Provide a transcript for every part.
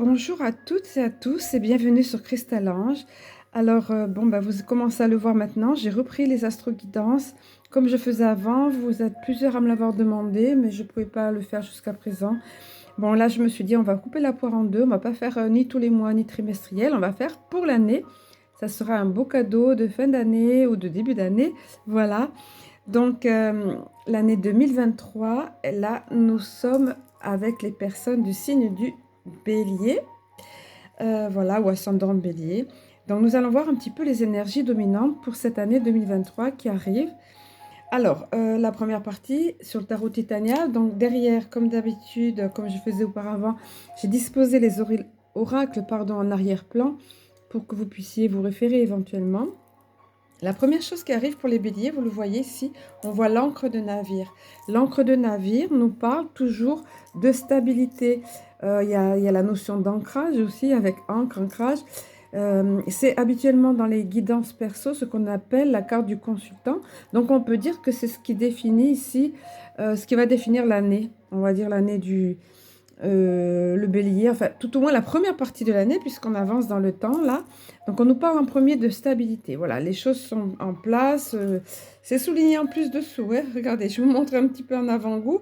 Bonjour à toutes et à tous et bienvenue sur Cristal-Ange. Alors, vous commencez à le voir maintenant, j'ai repris les astroguidances comme je faisais avant. Vous êtes plusieurs à me l'avoir demandé, mais je ne pouvais pas le faire jusqu'à présent. Bon, là, je me suis dit, on va couper la poire en deux. On ne va pas faire ni tous les mois, ni trimestriel. On va faire pour l'année. Ça sera un beau cadeau de fin d'année ou de début d'année. Voilà. Donc, l'année 2023, là, nous sommes avec les personnes du signe du Bélier. Voilà, ou ascendant Bélier. Donc, nous allons voir un petit peu les énergies dominantes pour cette année 2023 qui arrive. Alors, la première partie sur le tarot Titania. Donc, derrière, comme d'habitude, comme je faisais auparavant, j'ai disposé les oracles en arrière-plan pour que vous puissiez vous référer éventuellement. La première chose qui arrive pour les béliers, vous le voyez ici, on voit l'encre de navire. L'encre de navire nous parle toujours de stabilité. Il y a la notion d'ancrage aussi, avec encre, ancrage. C'est habituellement dans les guidances perso ce qu'on appelle la carte du consultant. Donc on peut dire que c'est ce qui définit ici, ce qui va définir l'année. On va dire l'année du le bélier, enfin tout au moins la première partie de l'année puisqu'on avance dans le temps là. Donc on nous parle en premier de stabilité. Voilà, les choses sont en place. C'est souligné en plus dessous. Hein. Regardez, je vous montre un petit peu en avant-goût.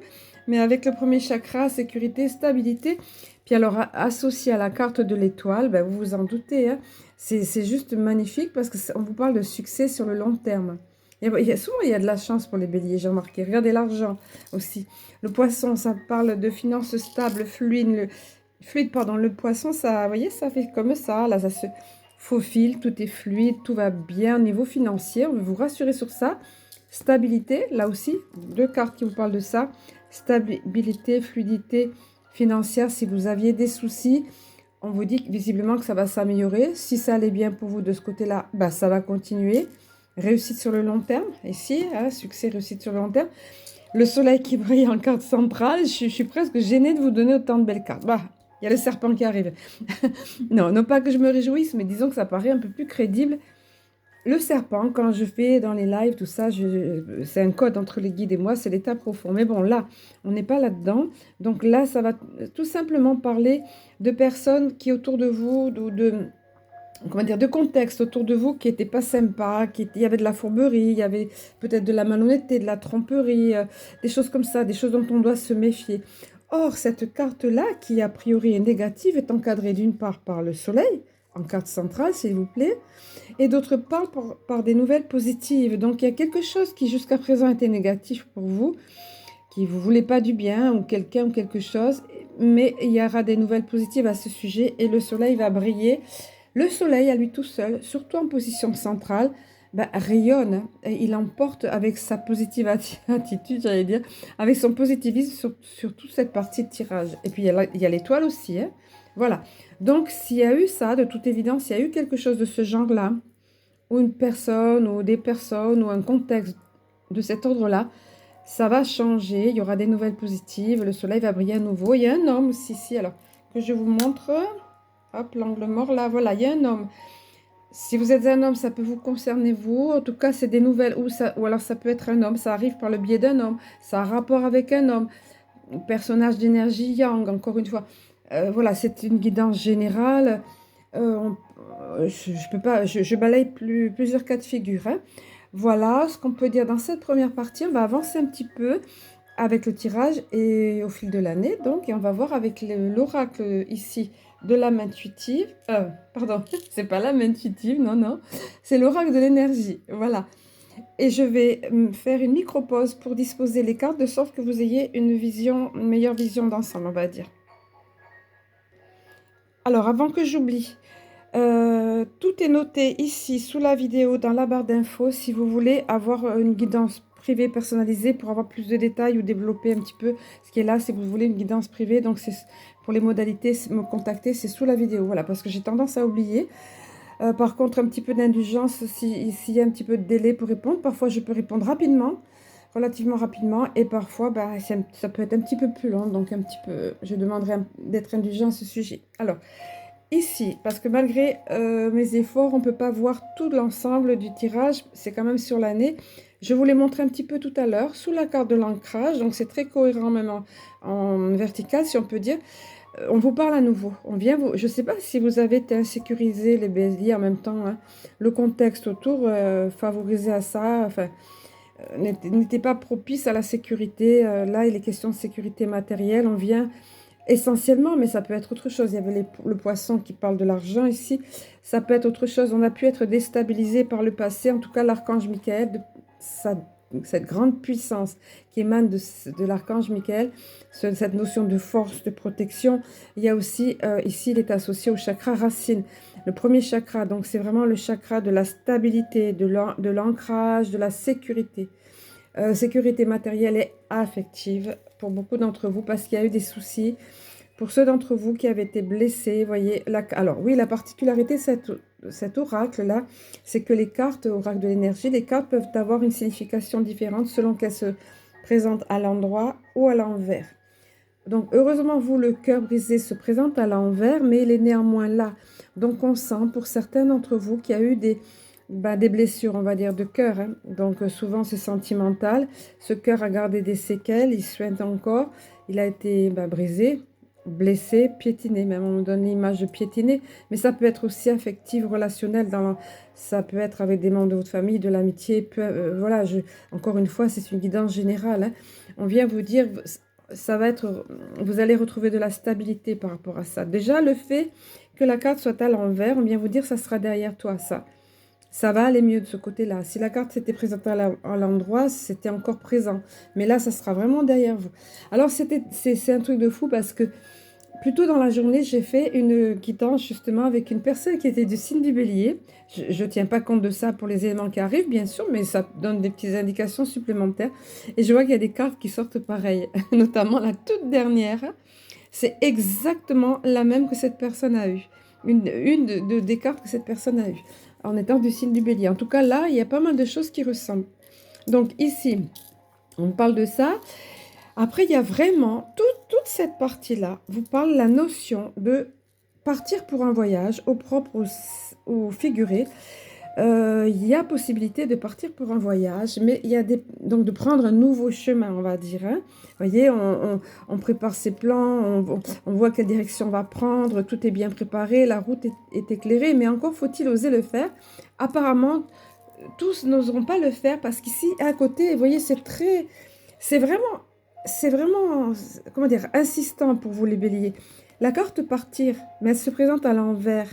Mais avec le premier chakra, sécurité, stabilité. Puis alors associé à la carte de l'étoile, ben, vous vous en doutez, hein, c'est juste magnifique parce qu'on vous parle de succès sur le long terme. Souvent, il y a de la chance pour les béliers, j'ai remarqué. Regardez l'argent aussi. Le poisson, ça parle de finances stables, fluides. Le poisson, ça, vous voyez, ça fait comme ça. Là, ça se faufile, tout est fluide, tout va bien au niveau financier. On veut vous rassurer sur ça. Stabilité, là aussi, deux cartes qui vous parlent de ça. Stabilité, fluidité financière. Si vous aviez des soucis, on vous dit visiblement que ça va s'améliorer. Si ça allait bien pour vous de ce côté-là, bah, ça va continuer. Réussite sur le long terme. Ici, hein, succès, réussite sur le long terme. Le soleil qui brille en carte centrale. Je suis presque gênée de vous donner autant de belles cartes. Bah, il y a le serpent qui arrive. Non pas que je me réjouisse, mais disons que ça paraît un peu plus crédible. Le serpent, quand je fais dans les lives, tout ça, c'est un code entre les guides et moi, c'est l'état profond. Mais bon, là, on n'est pas là-dedans. Donc là, ça va tout simplement parler de personnes qui autour de vous, de contexte autour de vous qui n'était pas sympa, il y avait de la fourberie, il y avait peut-être de la malhonnêteté, de la tromperie, des choses comme ça, des choses dont on doit se méfier. Or, cette carte-là, qui a priori est négative, est encadrée d'une part par le soleil, en carte centrale, s'il vous plaît, et d'autre part par des nouvelles positives. Donc, il y a quelque chose qui jusqu'à présent était négatif pour vous, qui ne vous voulez pas du bien, ou quelqu'un ou quelque chose, mais il y aura des nouvelles positives à ce sujet, et le soleil va briller. Le soleil, à lui tout seul, surtout en position centrale, rayonne. Et il emporte avec sa positive attitude, j'allais dire, avec son positivisme sur toute cette partie de tirage. Et puis, il y a l'étoile aussi. Hein. Voilà. Donc, s'il y a eu ça, de toute évidence, il y a eu quelque chose de ce genre-là, ou une personne, ou des personnes, ou un contexte de cet ordre-là, ça va changer. Il y aura des nouvelles positives. Le soleil va briller à nouveau. Il y a un homme aussi, ici, alors, que je vous montre. Hop, l'angle mort, là, voilà, il y a un homme. Si vous êtes un homme, ça peut vous concerner, vous. En tout cas, c'est des nouvelles, ou alors ça peut être un homme, ça arrive par le biais d'un homme, ça a rapport avec un homme. Personnage d'énergie yang, encore une fois. Voilà, c'est une guidance générale. Je peux pas, je balaye plusieurs cas de figure. Hein. Voilà ce qu'on peut dire dans cette première partie. On va avancer un petit peu avec le tirage et au fil de l'année, donc, et on va voir avec l'oracle ici de l'âme intuitive. Pardon, c'est pas l'âme intuitive, non, c'est l'oracle de l'énergie, voilà. Et je vais faire une micro-pause pour disposer les cartes de sorte que vous ayez une meilleure vision d'ensemble, on va dire. Alors, avant que j'oublie, tout est noté ici sous la vidéo dans la barre d'infos si vous voulez avoir une guidance privée personnalisée pour avoir plus de détails ou développer un petit peu ce qui est là si vous voulez une guidance privée. Donc c'est pour les modalités, me contacter, c'est sous la vidéo. Voilà, parce que j'ai tendance à oublier. Par contre, un petit peu d'indulgence s'il y a un petit peu de délai pour répondre. Parfois, je peux répondre rapidement, relativement rapidement, et parfois, ça peut être un petit peu plus long. Donc je demanderai d'être indulgent à ce sujet. Alors, ici, parce que malgré mes efforts, on ne peut pas voir tout l'ensemble du tirage, c'est quand même sur l'année. Je vous l'ai montré un petit peu tout à l'heure, sous la carte de l'ancrage, donc c'est très cohérent même en vertical, si on peut dire. On vous parle à nouveau. On vient vous... Je ne sais pas si vous avez été insécurisé, les béliers, en même temps, hein. Le contexte autour favorisait à ça. Enfin, n'était pas propice à la sécurité. Là, il est question de sécurité matérielle. On vient essentiellement, mais ça peut être autre chose. Il y avait le poisson qui parle de l'argent ici. Ça peut être autre chose. On a pu être déstabilisé par le passé. En tout cas, l'archange Michael, cette grande puissance qui émane de l'archange Michael, cette notion de force, de protection. Il y a aussi, ici, il est associé au chakra racine. Le premier chakra, donc c'est vraiment le chakra de la stabilité, de l'ancrage, de la sécurité. Sécurité matérielle et affective pour beaucoup d'entre vous parce qu'il y a eu des soucis. Pour ceux d'entre vous qui avaient été blessés, voyez, alors oui, la particularité de cet oracle-là, c'est que les cartes, oracle de l'énergie, les cartes peuvent avoir une signification différente selon qu'elles se présentent à l'endroit ou à l'envers. Donc, heureusement, vous, le cœur brisé se présente à l'envers, mais il est néanmoins là. Donc, on sent pour certains d'entre vous qu'il y a eu des blessures, on va dire, de cœur, hein. Donc, souvent, c'est sentimental. Ce cœur a gardé des séquelles, il suinte encore. Il a été brisé, blessé, piétiné. Même on me donne l'image de piétiner. Mais ça peut être aussi affectif, relationnel. Ça peut être avec des membres de votre famille, de l'amitié. Voilà, encore une fois, c'est une guidance générale, hein. On vient vous dire... Ça va être, vous allez retrouver de la stabilité par rapport à ça. Déjà, le fait que la carte soit à l'envers, on vient vous dire ça sera derrière toi, ça. Ça va aller mieux de ce côté-là. Si la carte s'était présentée à l'endroit, c'était encore présent. Mais là, ça sera vraiment derrière vous. Alors, c'est un truc de fou parce que plus tôt dans la journée, j'ai fait une guidance justement avec une personne qui était du signe du bélier. Je ne tiens pas compte de ça pour les éléments qui arrivent, bien sûr, mais ça donne des petites indications supplémentaires. Et je vois qu'il y a des cartes qui sortent pareilles, notamment la toute dernière. C'est exactement la même que cette personne a eue. Des cartes que cette personne a eues, en étant du signe du bélier. En tout cas, là, il y a pas mal de choses qui ressemblent. Donc ici, on parle de ça. Après, il y a vraiment toute cette partie-là, vous parle la notion de partir pour un voyage, au propre ou figuré. Il y a possibilité de partir pour un voyage, mais il y a donc de prendre un nouveau chemin, on va dire, hein. Vous voyez, on prépare ses plans, on voit quelle direction on va prendre, tout est bien préparé, la route est éclairée, mais encore faut-il oser le faire. Apparemment, tous n'oseront pas le faire parce qu'ici, à côté, vous voyez, c'est vraiment, comment dire, insistant pour vous les béliers. La carte partir, mais elle se présente à l'envers.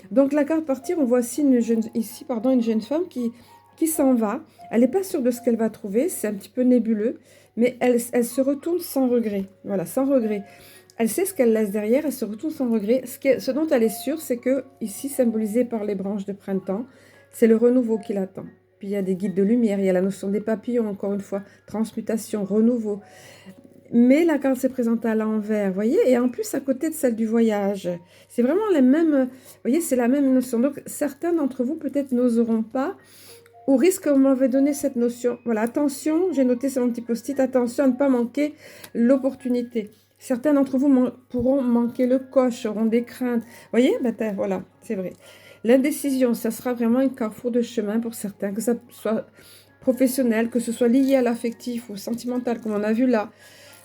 Donc la carte partir, on voit ici une jeune femme qui s'en va. Elle n'est pas sûre de ce qu'elle va trouver, c'est un petit peu nébuleux, mais elle se retourne sans regret. Voilà, sans regret. Elle sait ce qu'elle laisse derrière, elle se retourne sans regret. Ce dont elle est sûre, c'est que, ici, symbolisé par les branches de printemps, c'est le renouveau qui l'attend. Puis il y a des guides de lumière, il y a la notion des papillons, encore une fois, transmutation, renouveau. Mais la carte s'est présentée à l'envers, vous voyez, et en plus à côté de celle du voyage. C'est vraiment les mêmes, vous voyez, c'est la même notion. Donc certains d'entre vous peut-être n'oseront pas, ou risquent, on m'avait donné cette notion. Voilà, attention, j'ai noté sur mon petit post-it, attention à ne pas manquer l'opportunité. Certains d'entre vous pourront manquer le coche, auront des craintes. Vous voyez, voilà, c'est vrai. L'indécision, ça sera vraiment un carrefour de chemin pour certains, que ça soit professionnel, que ce soit lié à l'affectif ou sentimental, comme on a vu là.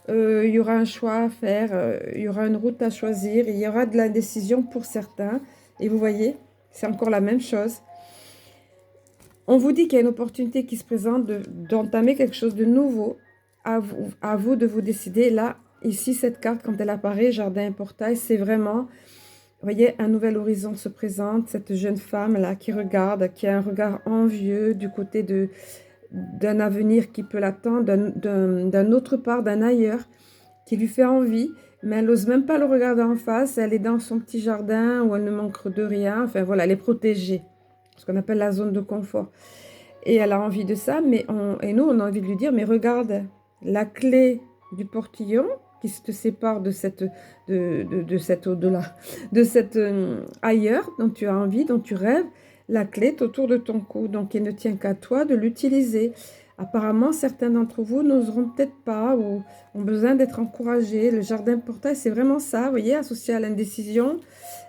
Il y aura un choix à faire, il y aura une route à choisir, il y aura de l'indécision pour certains. Et vous voyez, c'est encore la même chose. On vous dit qu'il y a une opportunité qui se présente d'entamer quelque chose de nouveau. À vous de vous décider. Là, ici, cette carte, quand elle apparaît, jardin et portail, c'est vraiment... Vous voyez, un nouvel horizon se présente, cette jeune femme-là qui regarde, qui a un regard envieux du côté d'un avenir qui peut l'attendre, d'un autre part, d'un ailleurs, qui lui fait envie, mais elle n'ose même pas le regarder en face, elle est dans son petit jardin où elle ne manque de rien, enfin voilà, elle est protégée, ce qu'on appelle la zone de confort. Et elle a envie de ça, et nous, on a envie de lui dire, mais regarde, la clé du portillon qui te sépare de cette au-delà, de cette ailleurs dont tu as envie, dont tu rêves, la clé est autour de ton cou, donc il ne tient qu'à toi de l'utiliser. Apparemment, certains d'entre vous n'oseront peut-être pas ou ont besoin d'être encouragés. Le jardin portail, c'est vraiment ça, vous voyez, associé à l'indécision.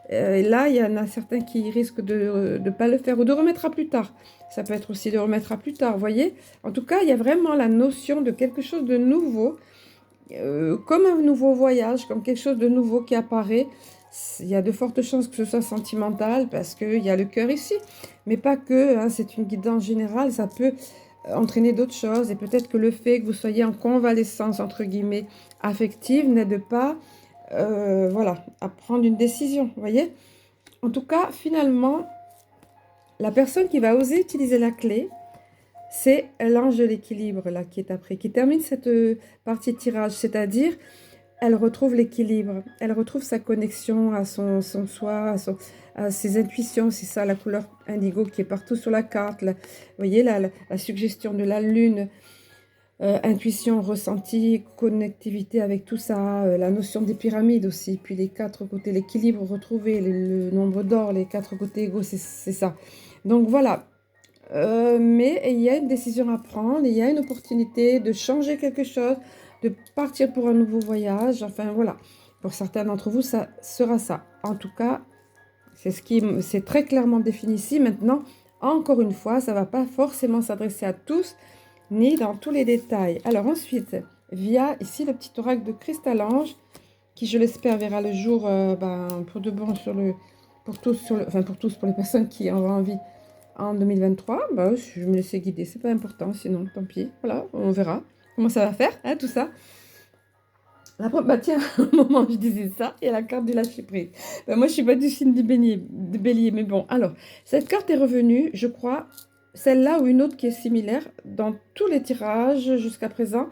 Et là, il y en a certains qui risquent de ne pas le faire ou de remettre à plus tard. Ça peut être aussi de remettre à plus tard, vous voyez. En tout cas, il y a vraiment la notion de quelque chose de nouveau comme un nouveau voyage, comme quelque chose de nouveau qui apparaît. Il y a de fortes chances que ce soit sentimental parce qu'il y a le cœur ici, mais pas que, hein, c'est une guidance générale, ça peut entraîner d'autres choses et peut-être que le fait que vous soyez en convalescence, entre guillemets, affective n'aide pas, voilà, à prendre une décision, vous voyez? En tout cas, finalement, la personne qui va oser utiliser la clé, c'est l'ange de l'équilibre, là, qui est après, qui termine cette partie de tirage, c'est-à-dire elle retrouve l'équilibre, elle retrouve sa connexion à son soi, à ses intuitions. C'est ça la couleur indigo qui est partout sur la carte. Là. Vous voyez la suggestion de la lune, intuition, ressenti, connectivité avec tout ça, la notion des pyramides aussi, puis les quatre côtés, l'équilibre retrouvé, le nombre d'or, les quatre côtés égaux, c'est ça. Donc voilà. Mais il y a une décision à prendre, il y a une opportunité de changer quelque chose, de partir pour un nouveau voyage. Enfin voilà, pour certains d'entre vous, ça sera ça. En tout cas, c'est très clairement défini ici. Maintenant, encore une fois, ça ne va pas forcément s'adresser à tous, ni dans tous les détails. Alors ensuite, via ici le petit oracle de Cristal-Ange, qui je l'espère verra le jour pour de bon pour tous, pour les personnes qui ont envie en 2023, bah, je vais me laisser guider, c'est pas important, sinon tant pis, voilà, on verra comment ça va faire, hein, tout ça. Bah tiens, au moment où je disais ça, il y a la carte du lâcher prise. Bah, moi, je suis pas du signe de bélier, mais bon, alors, cette carte est revenue, je crois, celle-là ou une autre qui est similaire dans tous les tirages jusqu'à présent.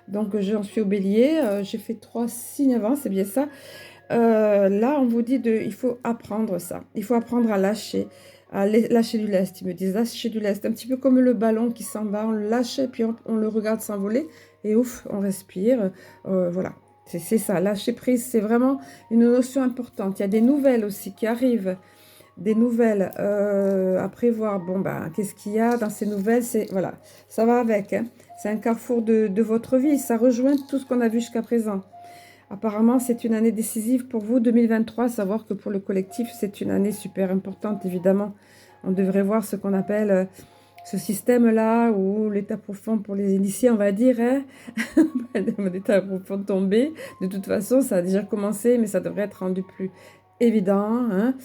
Donc, j'en suis au bélier, j'ai fait 3 signes avant, c'est bien ça. Là, on vous dit il faut apprendre ça. Il faut apprendre à lâcher. Lâcher du lest, ils me disent lâcher du lest, un petit peu comme le ballon qui s'en va, on le lâche, puis on le regarde s'envoler, et ouf, on respire, voilà, c'est ça, lâcher prise, c'est vraiment une notion importante. Il y a des nouvelles aussi qui arrivent, des nouvelles à prévoir. Bon, ben, qu'est-ce qu'il y a dans ces nouvelles? Voilà, ça va avec, hein. C'est un carrefour de votre vie, ça rejoint tout ce qu'on a vu jusqu'à présent. Apparemment, c'est une année décisive pour vous, 2023. Savoir que pour le collectif, c'est une année super importante, évidemment. On devrait voir ce qu'on appelle ce système-là, ou l'état profond pour les initiés, on va dire. Hein. L'état profond tombé. De toute façon, ça a déjà commencé, mais ça devrait être rendu plus évident. Hein.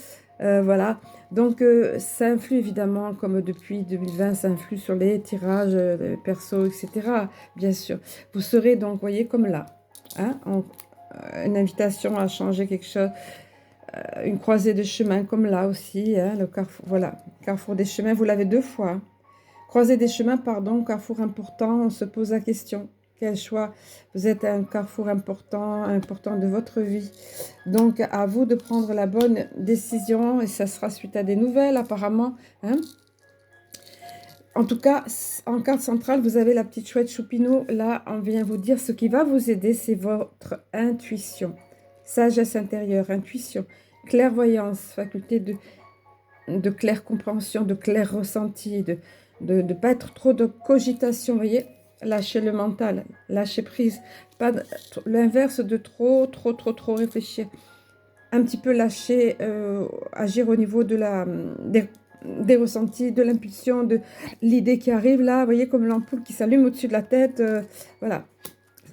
Voilà. Donc, ça influe évidemment, comme depuis 2020, ça influe sur les tirages perso, etc. Bien sûr. Vous serez donc, voyez, comme là. Hein, une invitation à changer quelque chose, une croisée de chemin comme là aussi, hein, le carrefour, voilà, carrefour des chemins, vous l'avez 2 fois. Hein. Croisée des chemins, pardon, carrefour important, on se pose la question, quel choix? Vous êtes un carrefour important de votre vie. Donc, à vous de prendre la bonne décision et ça sera suite à des nouvelles apparemment. Hein. En tout cas, en carte centrale, vous avez la petite chouette Choupinou. Là, on vient vous dire ce qui va vous aider, c'est votre intuition. Sagesse intérieure, intuition, clairvoyance, faculté de claire compréhension, de clair ressenti, de ne pas être trop de cogitation, vous voyez, lâcher le mental, lâcher prise, pas l'inverse de trop réfléchir, un petit peu lâcher, agir au niveau des ressentis, de l'impulsion, de l'idée qui arrive là, vous voyez comme l'ampoule qui s'allume au-dessus de la tête, voilà,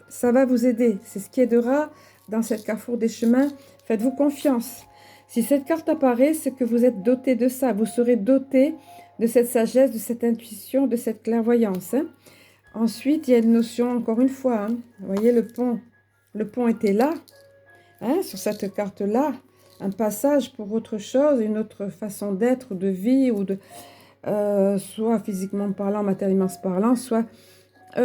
ça va vous aider, c'est ce qui aidera dans cette carrefour des chemins, faites-vous confiance. Si cette carte apparaît, c'est que vous êtes doté de ça, vous serez doté de cette sagesse, de cette intuition, de cette clairvoyance. Hein. Ensuite, il y a une notion, encore une fois, hein, vous voyez le pont était là, hein, sur cette carte-là, un passage pour autre chose, une autre façon d'être, de vie, ou soit physiquement parlant, matériellement parlant, soit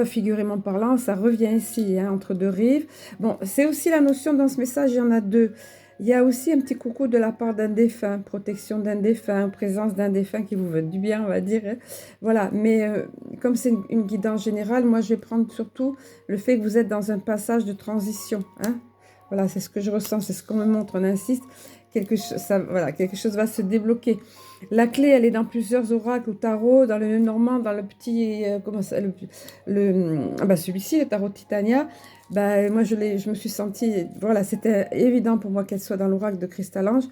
figurément parlant, ça revient ici, hein, entre 2 rives. Bon, c'est aussi la notion dans ce message, il y en a 2. Il y a aussi un petit coucou de la part d'un défunt, protection d'un défunt, présence d'un défunt qui vous veut du bien, on va dire. Hein. Voilà, mais comme c'est une guidance générale, moi je vais prendre surtout le fait que vous êtes dans un passage de transition. Hein. Voilà, c'est ce que je ressens, c'est ce qu'on me montre, on insiste. Quelque chose va se débloquer. La clé, elle est dans plusieurs oracles au tarot, dans le Normand, dans le petit, celui-ci, le tarot de Titania. Moi, je me suis sentie, voilà, c'était évident pour moi qu'elle soit dans l'oracle de Cristal-Ange.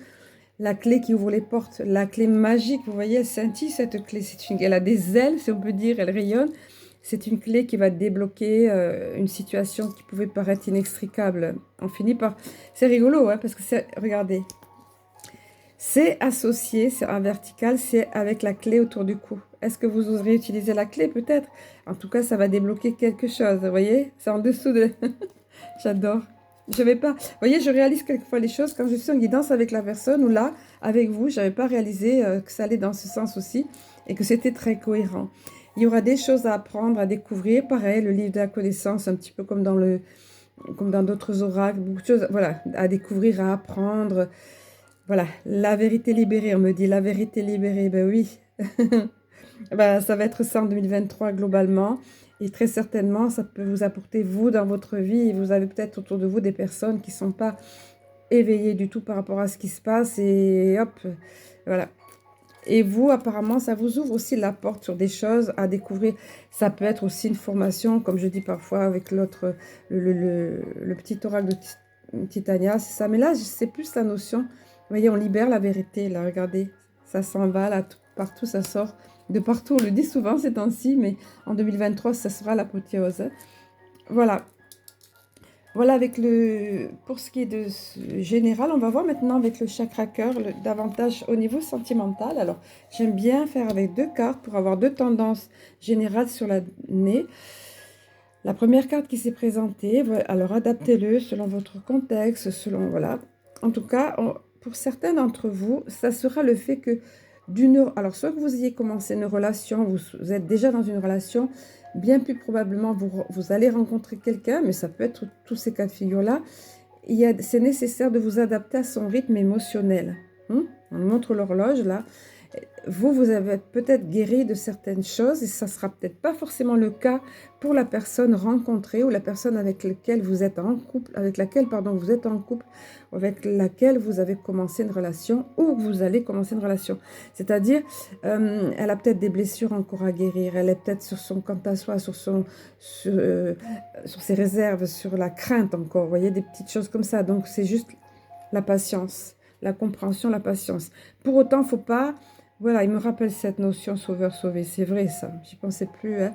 La clé qui ouvre les portes, la clé magique, vous voyez, elle scintille cette clé. Elle a des ailes, si on peut dire, elle rayonne. c'est une clé qui va débloquer une situation qui pouvait paraître inextricable. On finit par... C'est rigolo, hein, parce que c'est... Regardez. C'est associé, c'est en vertical, c'est avec la clé autour du cou. Est-ce que vous oserez utiliser la clé peut-être? En tout cas, ça va débloquer quelque chose, vous voyez? C'est en dessous de... J'adore. Je vais pas... Vous voyez, je réalise quelquefois les choses quand je suis en guidance avec la personne ou là, avec vous, je n'avais pas réalisé que ça allait dans ce sens aussi et que c'était très cohérent. Il y aura des choses à apprendre, à découvrir. Pareil, le livre de la connaissance, un petit peu comme dans le, comme dans d'autres oracles, beaucoup de choses, voilà, à découvrir, à apprendre. Voilà, la vérité libérée, on me dit la vérité libérée, ben oui. Ben, ça va être ça en 2023 globalement. Et très certainement, ça peut vous apporter, vous, dans votre vie. Et vous avez peut-être autour de vous des personnes qui ne sont pas éveillées du tout par rapport à ce qui se passe. Et hop, voilà. Et vous, apparemment, ça vous ouvre aussi la porte sur des choses à découvrir. Ça peut être aussi une formation, comme je dis parfois avec l'autre, le petit oracle de Titania, c'est ça. Mais là, c'est plus la notion. Vous voyez, on libère la vérité, là, regardez. Ça s'en va, là, partout, ça sort. De partout, on le dit souvent ces temps-ci, mais en 2023, ça sera l'apothéose. Hein. Voilà. Voilà avec le... Pour ce qui est de général, on va voir maintenant avec le chakra cœur, davantage au niveau sentimental. Alors, j'aime bien faire avec deux cartes pour avoir deux tendances générales sur l'année. La première carte qui s'est présentée, alors adaptez-le selon votre contexte, selon... Voilà. En tout cas, pour certains d'entre vous, ça sera le fait que alors, soit que vous ayez commencé une relation, vous êtes déjà dans une relation, bien plus probablement, vous allez rencontrer quelqu'un, mais ça peut être tous ces cas de figure-là. C'est nécessaire de vous adapter à son rythme émotionnel. On montre l'horloge, là. Vous avez peut-être guéri de certaines choses et ça ne sera peut-être pas forcément le cas pour la personne rencontrée ou la personne avec laquelle vous êtes en couple, vous êtes en couple, avec laquelle vous avez commencé une relation ou que vous allez commencer une relation. C'est-à-dire, elle a peut-être des blessures encore à guérir, elle est peut-être sur son quant à soi, sur ses réserves, sur la crainte encore, vous voyez, des petites choses comme ça. Donc, c'est juste la patience, la compréhension, la patience. Pour autant, il ne faut pas... Voilà, il me rappelle cette notion sauveur-sauvé. C'est vrai, ça. J'y pensais plus. Hein.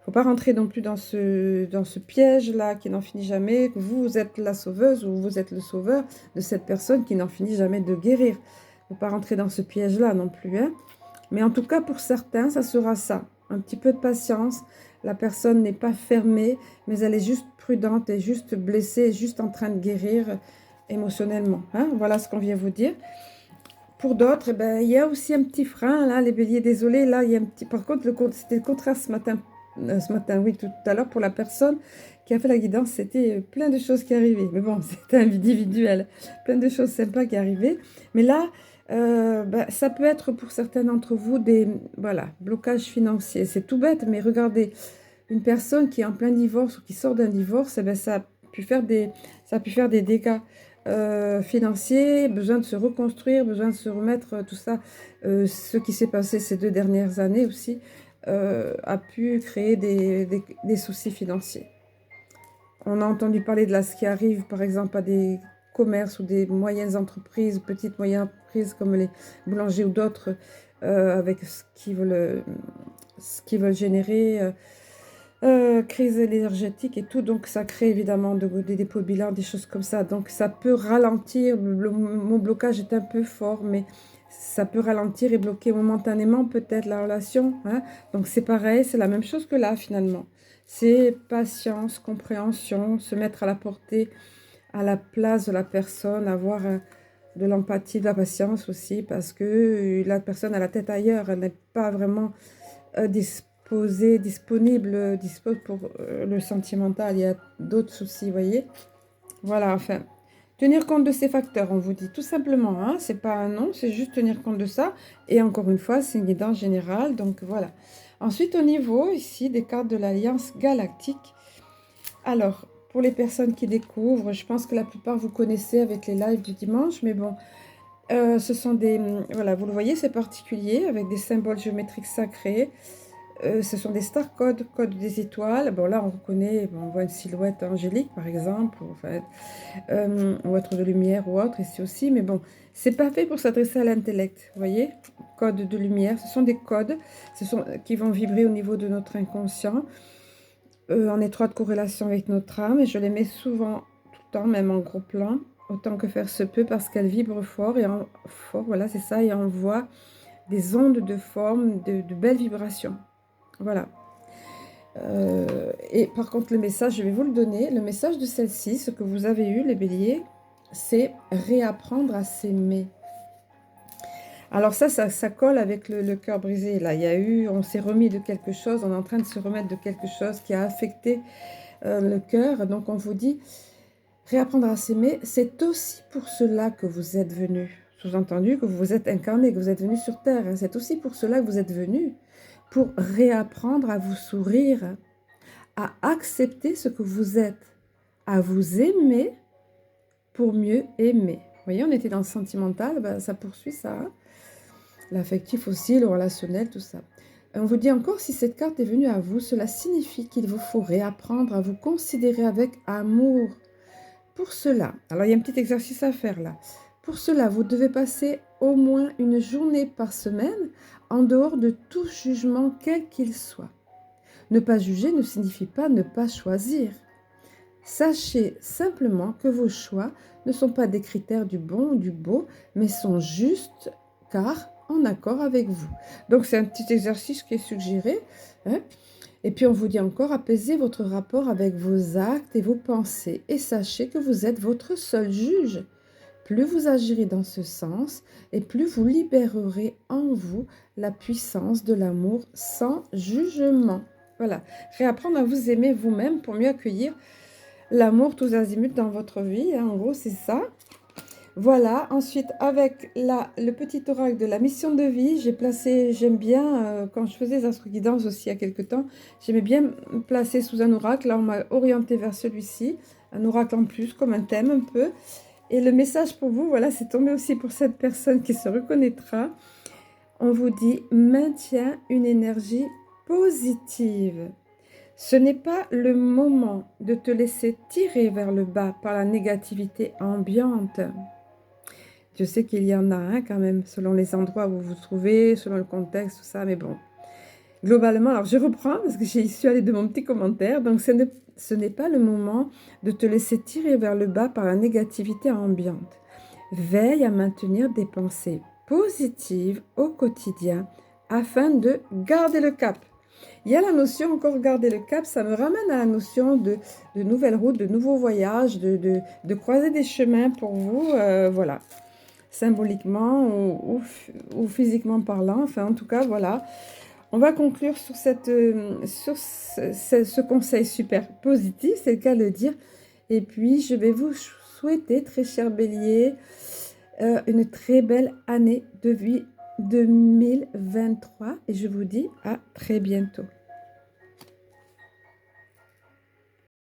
Faut pas rentrer non plus dans ce piège-là qui n'en finit jamais, que vous êtes la sauveuse ou vous êtes le sauveur de cette personne qui n'en finit jamais de guérir. Faut pas rentrer dans ce piège-là non plus. Hein. Mais en tout cas, pour certains, ça sera ça. Un petit peu de patience. La personne n'est pas fermée, mais elle est juste prudente et juste blessée, juste en train de guérir émotionnellement. Hein. Voilà ce qu'on vient vous dire. Pour d'autres, eh ben, il y a aussi un petit frein, là, les béliers, désolé, là, il y a un petit... Par contre, c'était le contraire ce matin, oui, tout à l'heure, pour la personne qui a fait la guidance, c'était plein de choses qui arrivaient. Mais bon, c'était individuel, plein de choses sympas qui arrivaient. Mais là, ben, ça peut être pour certains d'entre vous des, voilà, blocages financiers. C'est tout bête, mais regardez, une personne qui est en plein divorce ou qui sort d'un divorce, eh ben, ça a pu faire des dégâts financiers, besoin de se reconstruire, besoin de se remettre, tout ça. Ce qui s'est passé ces 2 dernières années aussi a pu créer des soucis financiers. On a entendu parler de là, ce qui arrive, par exemple, à des commerces ou des moyennes entreprises, petites moyennes entreprises comme les boulangers ou d'autres, avec ce qu'ils veulent générer. Crise énergétique et tout, donc ça crée évidemment des dépôts de bilan, des choses comme ça. Donc ça peut ralentir, le mot blocage est un peu fort, mais ça peut ralentir et bloquer momentanément peut-être la relation. Hein. Donc c'est pareil, c'est la même chose que là finalement. C'est patience, compréhension, se mettre à la portée, à la place de la personne, avoir de l'empathie, de la patience aussi, parce que la personne a la tête ailleurs, elle n'est pas vraiment disponible pour le sentimental. Il y a d'autres soucis, vous voyez. Voilà, enfin, tenir compte de ces facteurs, on vous dit tout simplement. Hein, c'est pas un non, c'est juste tenir compte de ça. Et encore une fois, c'est une guidance générale, donc voilà. Ensuite, au niveau ici des cartes de l'Alliance Galactique. Alors, pour les personnes qui découvrent, je pense que la plupart vous connaissez avec les lives du dimanche, mais bon, ce sont des... Voilà, vous le voyez, c'est particulier, avec des symboles géométriques sacrés. Ce sont des star codes, code des étoiles. Bon, là, on reconnaît, on voit une silhouette angélique, par exemple, ou être de lumière ou autre, ici aussi. Mais bon, c'est pas fait pour s'adresser à l'intellect, vous voyez. codes de lumière. Ce sont des codes qui vont vibrer au niveau de notre inconscient, en étroite corrélation avec notre âme. Et je les mets souvent, tout le temps, même en gros plan, autant que faire se peut, parce qu'elles vibrent fort. Fort, voilà, c'est ça, et envoient des ondes de forme, de belles vibrations. Voilà. Et par contre, le message, je vais vous le donner. Le message de celle-ci, ce que vous avez eu, les béliers, c'est réapprendre à s'aimer. Alors ça colle avec le cœur brisé. Là, on s'est remis de quelque chose, on est en train de se remettre de quelque chose qui a affecté le cœur. Donc on vous dit, réapprendre à s'aimer, c'est aussi pour cela que vous êtes venu. Sous-entendu que vous vous êtes incarné, que vous êtes venu sur Terre. Hein. C'est aussi pour cela que vous êtes venu, pour réapprendre à vous sourire, à accepter ce que vous êtes, à vous aimer pour mieux aimer. Vous voyez, on était dans le sentimental, ben, ça poursuit ça. Hein. L'affectif aussi, le relationnel, tout ça. On vous dit encore, si cette carte est venue à vous, cela signifie qu'il vous faut réapprendre à vous considérer avec amour. Pour cela, alors il y a un petit exercice à faire là. Pour cela, vous devez passer au moins une journée par semaine en dehors de tout jugement, quel qu'il soit. Ne pas juger ne signifie pas ne pas choisir. Sachez simplement que vos choix ne sont pas des critères du bon ou du beau, mais sont justes car en accord avec vous. Donc c'est un petit exercice qui est suggéré. Hein. Et puis on vous dit encore, apaisez votre rapport avec vos actes et vos pensées et sachez que vous êtes votre seul juge. Plus vous agirez dans ce sens et plus vous libérerez en vous la puissance de l'amour sans jugement. Voilà, réapprendre à vous aimer vous-même pour mieux accueillir l'amour tous azimuts dans votre vie. Hein, en gros, c'est ça. Voilà, ensuite avec le petit oracle de la mission de vie, j'aime bien, quand je faisais les astroguidances aussi il y a quelques temps, j'aimais bien me placer sous un oracle. Là, on m'a orienté vers celui-ci, un oracle en plus, comme un thème un peu. Et le message pour vous, voilà, c'est tombé aussi pour cette personne qui se reconnaîtra. On vous dit, maintiens une énergie positive. Ce n'est pas le moment de te laisser tirer vers le bas par la négativité ambiante. Je sais qu'il y en a quand même, selon les endroits où vous vous trouvez, selon le contexte, tout ça, mais bon. Globalement, alors je reprends parce que j'y suis allée de mon petit commentaire. Donc, ce n'est pas le moment de te laisser tirer vers le bas par la négativité ambiante. Veille à maintenir des pensées positives au quotidien afin de garder le cap. Il y a la notion, encore garder le cap, ça me ramène à la notion de nouvelles routes, de nouveaux voyages, de croiser des chemins pour vous, voilà, symboliquement ou physiquement parlant, enfin en tout cas, voilà. On va conclure sur ce conseil super positif, c'est le cas de le dire. Et puis, je vais vous souhaiter, très cher bélier, une très belle année de vie 2023. Et je vous dis à très bientôt.